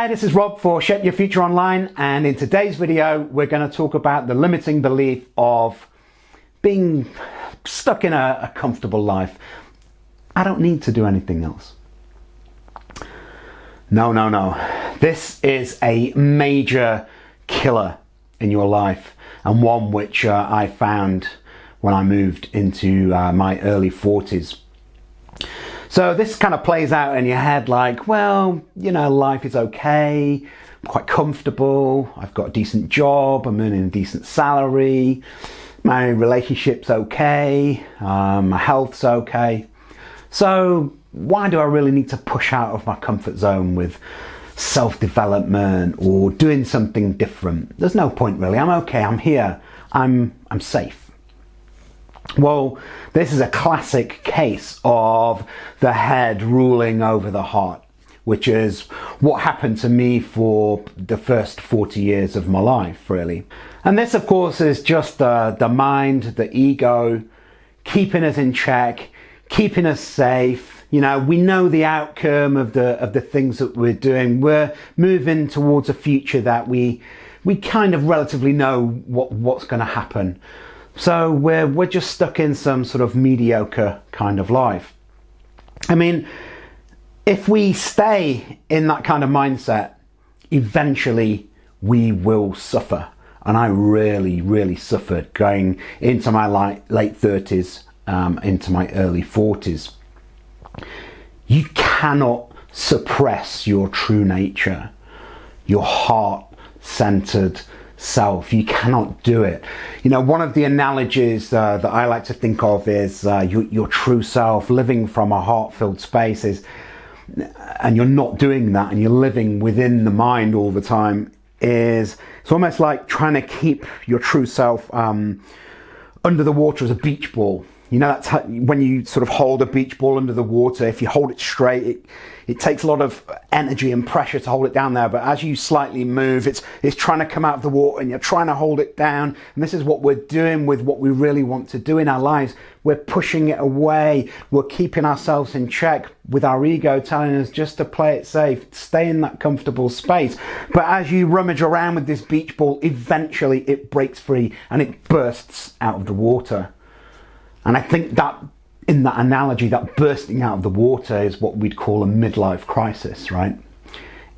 Hi, this is Rob for Shape Your Future Online, and in today's video we're going to talk about the limiting belief of being stuck in a comfortable life. I don't need to do anything else. No. This is a major killer in your life, and one which I found when I moved into my early 40s. So this kind of plays out in your head like, well, you know, life is okay, I'm quite comfortable, I've got a decent job, I'm earning a decent salary, my relationship's okay, my health's okay. So why do I really need to push out of my comfort zone with self-development or doing something different? There's no point really. I'm okay, I'm here, I'm safe. Well, this is a classic case of the head ruling over the heart, which is what happened to me for the first 40 years of my life, really. And this, of course, is just the mind, the ego, keeping us in check, keeping us safe. You know, we know the outcome of the things that we're doing. We're moving towards a future that we kind of relatively know what's going to happen. So we're just stuck in some sort of mediocre kind of life. I mean, if we stay in that kind of mindset, eventually we will suffer. And I really suffered going into my late 30s, into my early 40s. You cannot suppress your true nature, your heart-centered self. You cannot do it. You know, one of the analogies that I like to think of is your true self living from a heart-filled space is, and you're not doing that and you're living within the mind all the time, it's almost like trying to keep your true self under the water as a beach ball. You know, that's how, when you sort of hold a beach ball under the water, if you hold it straight, it takes a lot of energy and pressure to hold it down there. But as you slightly move, it's trying to come out of the water and you're trying to hold it down. And this is what we're doing with what we really want to do in our lives. We're pushing it away. We're keeping ourselves in check with our ego telling us just to play it safe, stay in that comfortable space. But as you rummage around with this beach ball, eventually it breaks free and it bursts out of the water. And I think that in that analogy, that bursting out of the water is what we'd call a midlife crisis, right?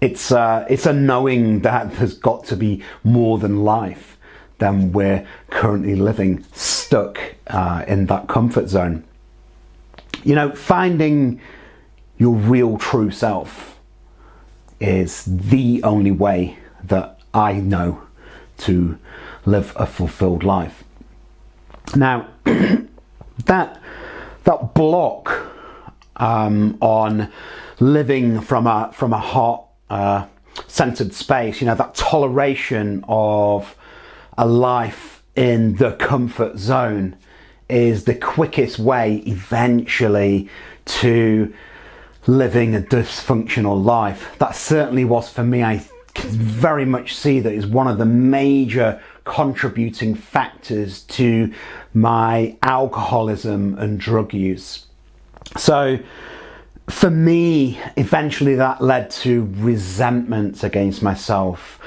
It's a knowing that there's got to be more than life than we're currently living, stuck in that comfort zone. You know, finding your real true self is the only way that I know to live a fulfilled life. Now, that block on living from a heart centered space, you know, that toleration of a life in the comfort zone is the quickest way eventually to living a dysfunctional life. That certainly was for me. I can very much see that is one of the major contributing factors to my alcoholism and drug use. So for me, eventually that led to resentment against myself,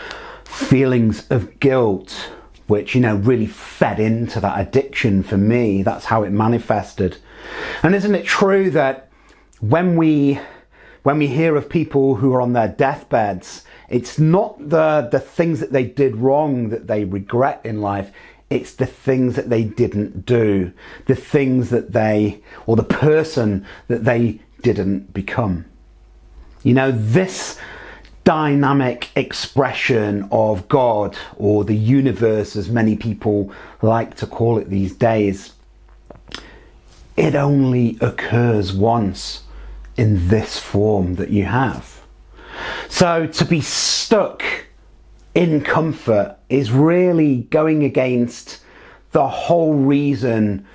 feelings of guilt, which, you know, really fed into that addiction for me. That's how it manifested. And isn't it true that when we hear of people who are on their deathbeds, it's not the things that they did wrong that they regret in life. It's the things that they didn't do, the things that or the person that they didn't become. You know, this dynamic expression of God, or the universe as many people like to call it these days, it only occurs once in this form that you have. So to be stuck in comfort is really going against the whole reason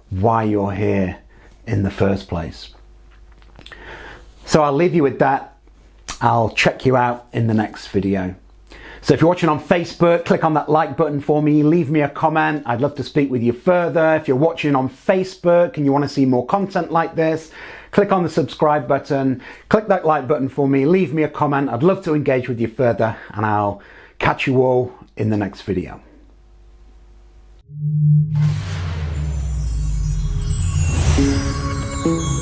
why you're here in the first place. So I'll leave you with that. I'll check you out in the next video. So if you're watching on Facebook, click on that like button for me, leave me a comment. I'd love to speak with you further. If you're watching on Facebook and you want to see more content like this, click on the subscribe button, click that like button for me, leave me a comment. I'd love to engage with you further, and I'll catch you all in the next video. Thank you.